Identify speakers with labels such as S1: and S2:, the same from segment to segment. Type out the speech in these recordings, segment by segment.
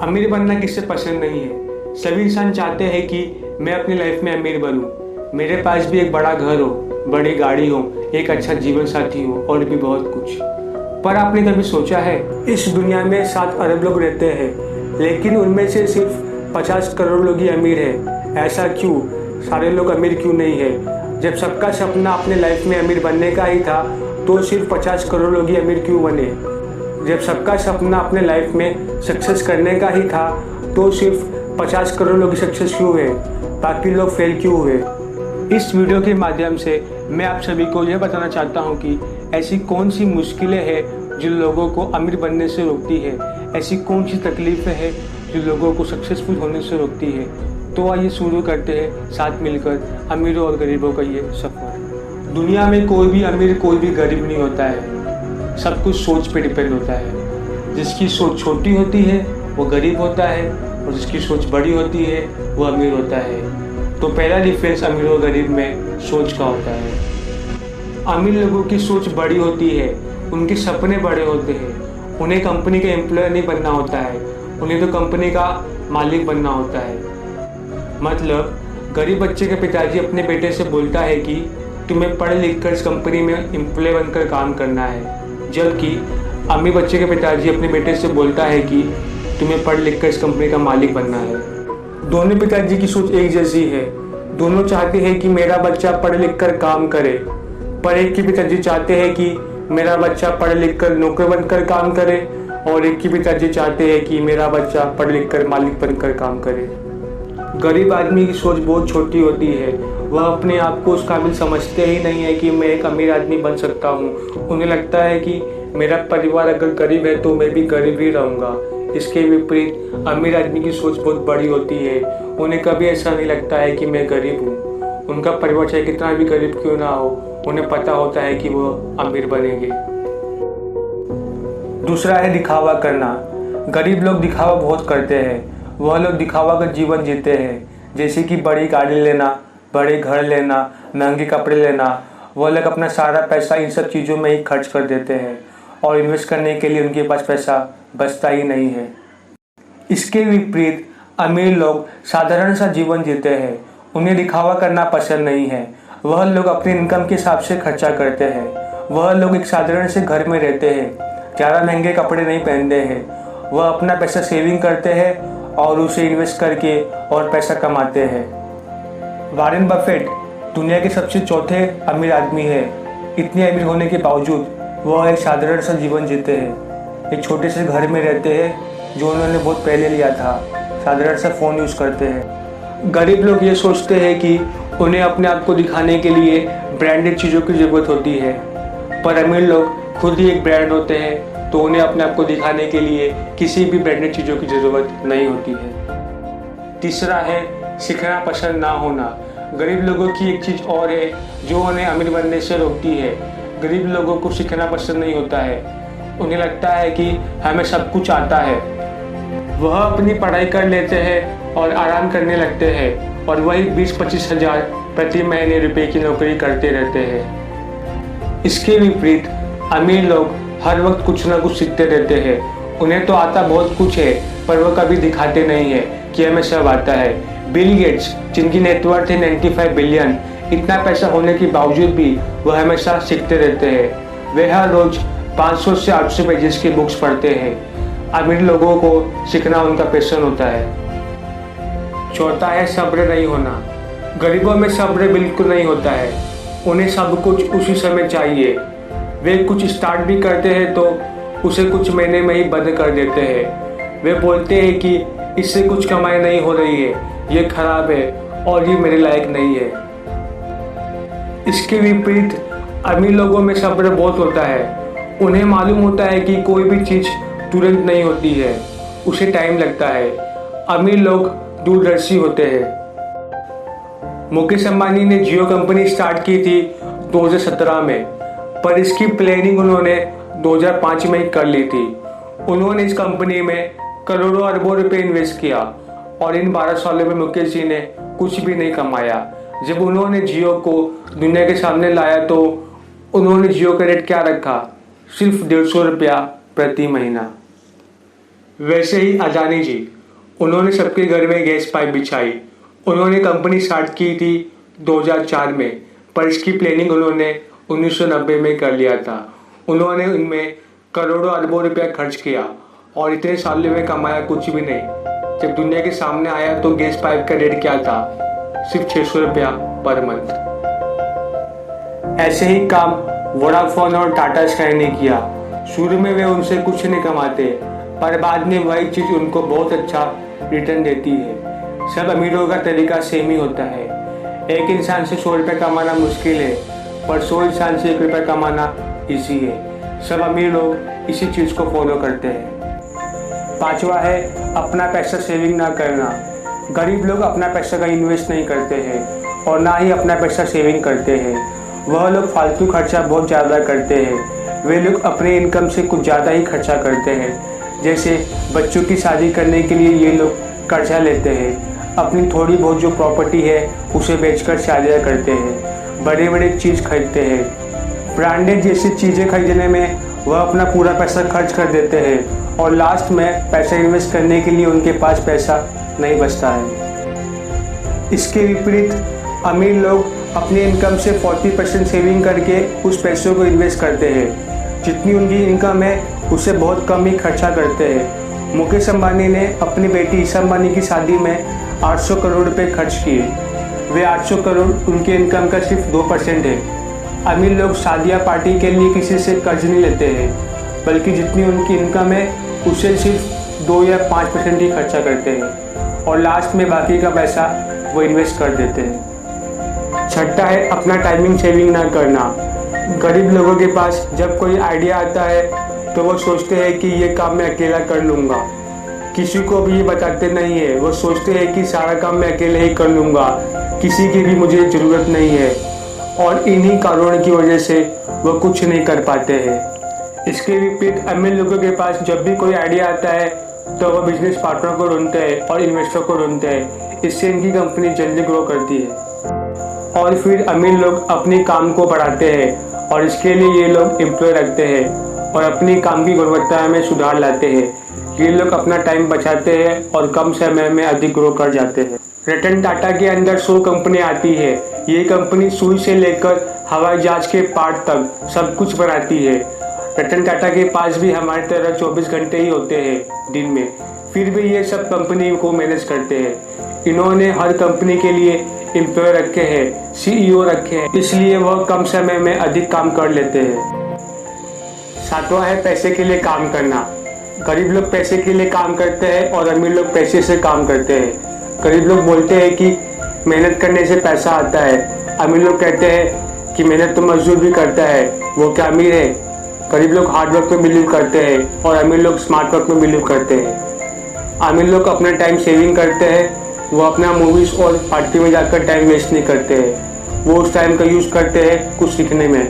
S1: अमीर बनना किससे पसंद नहीं है। सभी इंसान चाहते हैं कि मैं अपनी लाइफ में अमीर बनूं, मेरे पास भी एक बड़ा घर हो, बड़ी गाड़ी हो, एक अच्छा जीवन साथी हो और भी बहुत कुछ। पर आपने कभी सोचा है, इस दुनिया में 7 अरब लोग रहते हैं, लेकिन उनमें से सिर्फ 50 करोड़ लोग ही अमीर है। ऐसा क्यों? सारे लोग अमीर क्यों नहीं है? जब सबका सपना अपने लाइफ में अमीर बनने का ही था तो सिर्फ 50 करोड़ लोग ही अमीर क्यों बने? जब सबका सपना अपने लाइफ में सक्सेस करने का ही था तो सिर्फ 50 करोड़ लोग सक्सेस क्यों हुए, बाकी लोग फेल क्यों हुए? इस वीडियो के माध्यम से मैं आप सभी को यह बताना चाहता हूं कि ऐसी कौन सी मुश्किलें हैं जो लोगों को अमीर बनने से रोकती है, ऐसी कौन सी तकलीफें हैं जो लोगों को सक्सेसफुल होने से रोकती है। तो आइए शुरू करते हैं साथ मिलकर अमीरों और गरीबों का ये सफ़र। दुनिया में कोई भी अमीर कोई भी गरीब नहीं होता है, सब कुछ सोच पे डिपेंड होता है। जिसकी सोच छोटी होती है वो गरीब होता है और जिसकी सोच बड़ी होती है वो अमीर होता है। तो पहला डिफरेंस अमीर और गरीब में सोच का होता है। अमीर लोगों की सोच बड़ी होती है, उनके सपने बड़े होते हैं। उन्हें कंपनी का एम्प्लॉय नहीं बनना होता है, उन्हें तो कंपनी का मालिक बनना होता है। मतलब गरीब बच्चे के पिताजी अपने बेटे से बोलता है कि तुम्हें पढ़ लिख कर इस कंपनी में एम्प्लॉय बनकर काम करना है, जबकि अमीर बच्चे के पिताजी अपने बेटे से बोलता है कि तुम्हें पढ़ लिख कर इस कंपनी का मालिक बनना है। दोनों पिताजी की सोच एक जैसी है, दोनों चाहते हैं कि मेरा बच्चा पढ़ लिख कर काम करे, पर एक के पिताजी चाहते हैं कि मेरा बच्चा पढ़ लिख कर नौकर बनकर काम करे और एक के पिताजी चाहते हैं कि मेरा बच्चा पढ़ लिख कर मालिक बनकर काम करे। गरीब आदमी की सोच बहुत छोटी होती है, वह अपने आप को उस काबिल समझते ही नहीं है कि मैं एक अमीर आदमी बन सकता हूँ। उन्हें लगता है कि मेरा परिवार अगर गरीब है तो मैं भी गरीब ही रहूँगा। इसके विपरीत अमीर आदमी की सोच बहुत बड़ी होती है, उन्हें कभी ऐसा नहीं लगता है कि मैं गरीब हूँ। उनका परिवार चाहे कितना भी गरीब क्यों ना हो, उन्हें पता होता है कि वो अमीर बनेंगे। दूसरा है दिखावा करना। गरीब लोग दिखावा बहुत करते हैं, वह लोग दिखावा का जीवन जीते हैं, जैसे कि बड़ी गाड़ी लेना, बड़े घर लेना, महंगे कपड़े लेना। वह लोग अपना सारा पैसा इन सब चीज़ों में ही खर्च कर देते हैं और इन्वेस्ट करने के लिए उनके पास पैसा बचता ही नहीं है। इसके विपरीत अमीर लोग साधारण सा जीवन जीते हैं, उन्हें दिखावा करना पसंद नहीं है। वह लोग अपने इनकम के हिसाब से खर्चा करते हैं। वह लोग एक साधारण से घर में रहते हैं, ज़्यादा महंगे कपड़े नहीं पहनते हैं। वह अपना पैसा सेविंग करते हैं और उसे इन्वेस्ट करके और पैसा कमाते हैं। वॉरेन बफेट दुनिया के सबसे चौथे अमीर आदमी है। इतने अमीर होने के बावजूद वह एक साधारण सा जीवन जीते हैं। एक छोटे से घर में रहते हैं जो उन्होंने बहुत पहले लिया था। साधारण सा फ़ोन यूज़ करते हैं। गरीब लोग ये सोचते हैं कि उन्हें अपने आप को दिखाने के लिए ब्रांडेड चीज़ों की ज़रूरत होती है, पर अमीर लोग खुद ही एक ब्रांड होते हैं तो उन्हें अपने आप को दिखाने के लिए किसी भी ब्रांडेड चीज़ों की ज़रूरत नहीं होती है। तीसरा है सीखना पसंद ना होना। गरीब लोगों की एक चीज़ और है जो उन्हें अमीर बनने से रोकती है। गरीब लोगों को सीखना पसंद नहीं होता है। उन्हें लगता है कि हमें सब कुछ आता है। वह अपनी पढ़ाई कर लेते हैं और आराम करने लगते हैं और वही 20-25 हज़ार प्रति महीने रुपए की नौकरी करते रहते हैं। इसके विपरीत अमीर लोग हर वक्त कुछ ना कुछ सीखते रहते हैं। उन्हें तो आता बहुत कुछ है पर वह कभी दिखाते नहीं है कि हमें सब आता है। बिल गेट्स, जिनकी नेटवर्थ है 95 बिलियन, इतना पैसा होने के बावजूद भी वह हमेशा सीखते रहते हैं। वे हर रोज 500 से 800 पेजेस की बुक्स पढ़ते हैं। अमीर लोगों को सीखना उनका पैशन होता है। चौथा है सब्र नहीं होना। गरीबों में सब्र बिल्कुल नहीं होता है, उन्हें सब कुछ उसी समय चाहिए। वे कुछ स्टार्ट भी करते हैं तो उसे कुछ महीने में ही बंद कर देते हैं। वे बोलते हैं कि इससे कुछ कमाई नहीं हो रही है, ये खराब है और ये मेरे लायक नहीं है। इसके विपरीत अमीर लोगों में सब्र बहुत होता है। उन्हें मालूम होता है कि कोई भी चीज़ तुरंत नहीं होती है, उसे टाइम लगता है। अमीर लोग दूरदर्शी होते हैं। मुकेश अंबानी ने जियो कंपनी स्टार्ट की थी 2017 में, पर इसकी प्लानिंग उन्होंने 2005 में ही कर ली थी। उन्होंने इस कंपनी में करोड़ों अरबों रुपए इन्वेस्ट किया और इन 12 सालों में मुकेश जी ने कुछ भी नहीं कमाया। जब उन्होंने जियो को दुनिया के सामने लाया तो उन्होंने जियो का रेट क्या रखा? सिर्फ 150 रुपया प्रति महीना। वैसे ही अदानी जी, उन्होंने सबके घर में गैस पाइप बिछाई। उन्होंने कंपनी स्टार्ट की थी 2004 में, पर इसकी प्लानिंग उन्होंने 1990 में कर लिया था। उन्होंने उनमें करोड़ों अरबों रुपया खर्च किया और इतने सालों में कमाया कुछ भी नहीं। जब दुनिया के सामने आया तो गैस पाइप का रेट क्या था? सिर्फ 600 रुपया पर मंथ। ऐसे ही काम वोडाफोन और टाटा स्काई ने किया। शुरू में वे उनसे कुछ नहीं कमाते, पर बाद में वही चीज़ उनको बहुत अच्छा रिटर्न देती है। सब अमीरों का तरीका सेम ही होता है। एक इंसान से 100 रुपये कमाना मुश्किल है, पर 100 इंसान से 1 रुपया कमाना ईजी है। सब अमीर लोग इसी चीज़ को फॉलो करते हैं। पांचवा है अपना पैसा सेविंग ना करना। गरीब लोग अपना पैसा कहीं इन्वेस्ट नहीं करते हैं और ना ही अपना पैसा सेविंग करते हैं। वह लोग फालतू खर्चा बहुत ज़्यादा करते हैं। वे लोग अपने इनकम से कुछ ज़्यादा ही खर्चा करते हैं। जैसे बच्चों की शादी करने के लिए ये लोग कर्जा लेते हैं। अपनी थोड़ी बहुत जो प्रॉपर्टी है उसे बेचकर शादियाँ करते हैं। बड़े बड़े चीज़ खरीदते हैं। ब्रांडेड जैसी चीज़ें खरीदने में वह अपना पूरा पैसा खर्च कर देते हैं और लास्ट में पैसा इन्वेस्ट करने के लिए उनके पास पैसा नहीं बचता है। इसके विपरीत अमीर लोग अपनी इनकम से 40% सेविंग करके उस पैसों को इन्वेस्ट करते हैं। जितनी उनकी इनकम है उससे बहुत कम ही खर्चा करते हैं। मुकेश अंबानी ने अपनी बेटी ईशा अंबानी की शादी में 800 करोड़ रुपए खर्च किए। वे 800 करोड़ उनके इनकम का सिर्फ 2% है। अमीर लोग शादियाँ पार्टी के लिए किसी से कर्ज नहीं लेते हैं, बल्कि जितनी उनकी इनकम है उससे सिर्फ 2 या 5% ही खर्चा करते हैं और लास्ट में बाकी का पैसा वो इन्वेस्ट कर देते हैं। छठा है अपना टाइमिंग सेविंग ना करना। गरीब लोगों के पास जब कोई आइडिया आता है तो वो सोचते हैं कि ये काम मैं अकेला कर लूँगा। किसी को भी ये बताते नहीं है। वो सोचते हैं कि सारा काम मैं अकेले ही कर लूँगा, किसी की भी मुझे ज़रूरत नहीं है, और इन्हीं कारणों की वजह से वो कुछ नहीं कर पाते हैं। इसके विपरीत अमीर लोगों के पास जब भी कोई आइडिया आता है तो वो बिजनेस पार्टनर को ढूंढते हैं और इन्वेस्टर को ढूंढते हैं। इससे इनकी कंपनी जल्दी ग्रो करती है और फिर अमीर लोग अपने काम को बढ़ाते हैं और इसके लिए ये लोग एम्प्लॉय रखते हैं और अपनी काम की गुणवत्ता में सुधार लाते हैं। ये लोग अपना टाइम बचाते हैं और कम समय में अधिक ग्रो कर जाते हैं। रतन टाटा के अंदर 100 कंपनी आती है। ये कंपनी सुई से लेकर हवाई जहाज के पार्ट तक सब कुछ बनाती है। रतन टाटा के पास भी हमारी तरह 24 घंटे ही होते हैं दिन में, फिर भी ये सब कंपनी को मैनेज करते हैं। इन्होंने हर कंपनी के लिए एम्प्लॉय रखे हैं, CEO रखे हैं, इसलिए वह कम समय में अधिक काम कर लेते हैं। सातवां है पैसे के लिए काम करना। गरीब लोग पैसे के लिए काम करते हैं और अमीर लोग पैसे से काम करते हैं। गरीब लोग बोलते हैं कि मेहनत करने से पैसा आता है। अमीर लोग कहते हैं कि मेहनत तो मजदूर भी करता है, वो क्या अमीर है? गरीब लोग हार्ड वर्क में बिलीव करते हैं और अमीर लोग स्मार्ट वर्क में बिलीव करते हैं। अमीर लोग अपना टाइम सेविंग करते हैं। वो अपना मूवीज़ और पार्टी में जाकर टाइम वेस्ट नहीं करते हैं। वो उस टाइम का यूज़ करते हैं कुछ सीखने में।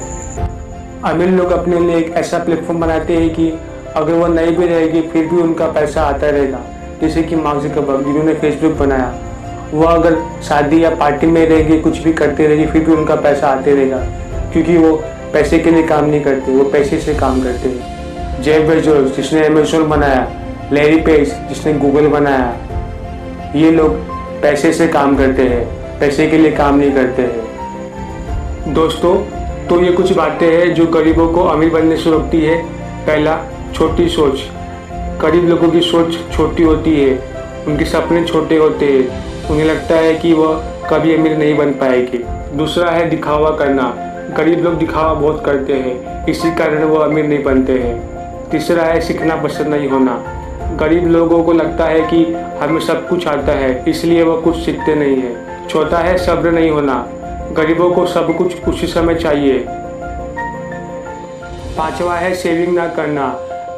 S1: अमीर लोग अपने लिए एक ऐसा प्लेटफॉर्म बनाते हैं कि अगर वो नहीं भी रहेगी फिर भी उनका पैसा आता रहेगा। जैसे कि मार्क ज़करबर्ग जिन्होंने फेसबुक बनाया, वो अगर शादी या पार्टी में रहेगी, कुछ भी करते रहेगी, फिर भी उनका पैसा आते रहेगा, क्योंकि वो पैसे के लिए काम नहीं करते, वो पैसे से काम करते हैं। जेफ बेजोस जिसने अमेज़न बनाया, लैरी पेज जिसने गूगल बनाया, ये लोग पैसे से काम करते हैं, पैसे के लिए काम नहीं करते हैं। दोस्तों, तो ये कुछ बातें हैं जो गरीबों को अमीर बनने से रोकती है। पहला, छोटी सोच। गरीब लोगों की सोच छोटी होती है, उनके सपने छोटे होते हैं, उन्हें लगता है कि वह कभी अमीर नहीं बन पाएगी। दूसरा है दिखावा करना। गरीब लोग दिखावा बहुत करते हैं, इसी कारण वो अमीर नहीं बनते हैं। तीसरा है सीखना पसंद नहीं होना। गरीब लोगों को लगता है कि हमें सब कुछ आता है, इसलिए वो कुछ सीखते नहीं है। चौथा है सब्र नहीं होना। गरीबों को सब कुछ उसी समय चाहिए। पांचवा है सेविंग ना करना।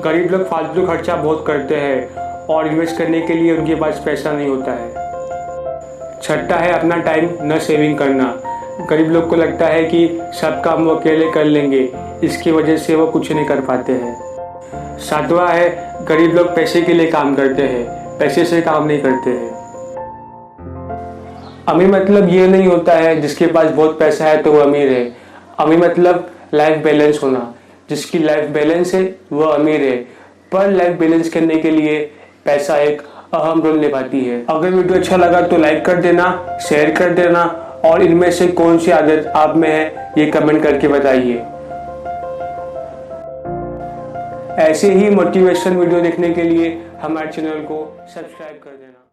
S1: गरीब लोग फालतू खर्चा बहुत करते हैं और इन्वेस्ट करने के लिए उनके पास पैसा नहीं होता है। छठा है अपना टाइम न सेविंग करना। गरीब लोग को लगता है कि सब काम वो अकेले कर लेंगे, इसकी वजह से वो कुछ नहीं कर पाते हैं। सातवां है गरीब लोग पैसे के लिए काम करते हैं, पैसे से काम नहीं करते हैं। अमीर मतलब ये नहीं होता है जिसके पास बहुत पैसा है तो वो अमीर है। अमीर मतलब लाइफ बैलेंस होना। जिसकी लाइफ बैलेंस है वो अमीर है। पर लाइफ बैलेंस करने के लिए पैसा एक अहम रोल निभाती है। अगर वीडियो अच्छा लगा तो लाइक कर देना, शेयर कर देना और इनमें से कौन सी आदत आप में है ये कमेंट करके बताइए। ऐसे ही मोटिवेशन वीडियो देखने के लिए हमारे चैनल को सब्सक्राइब कर देना।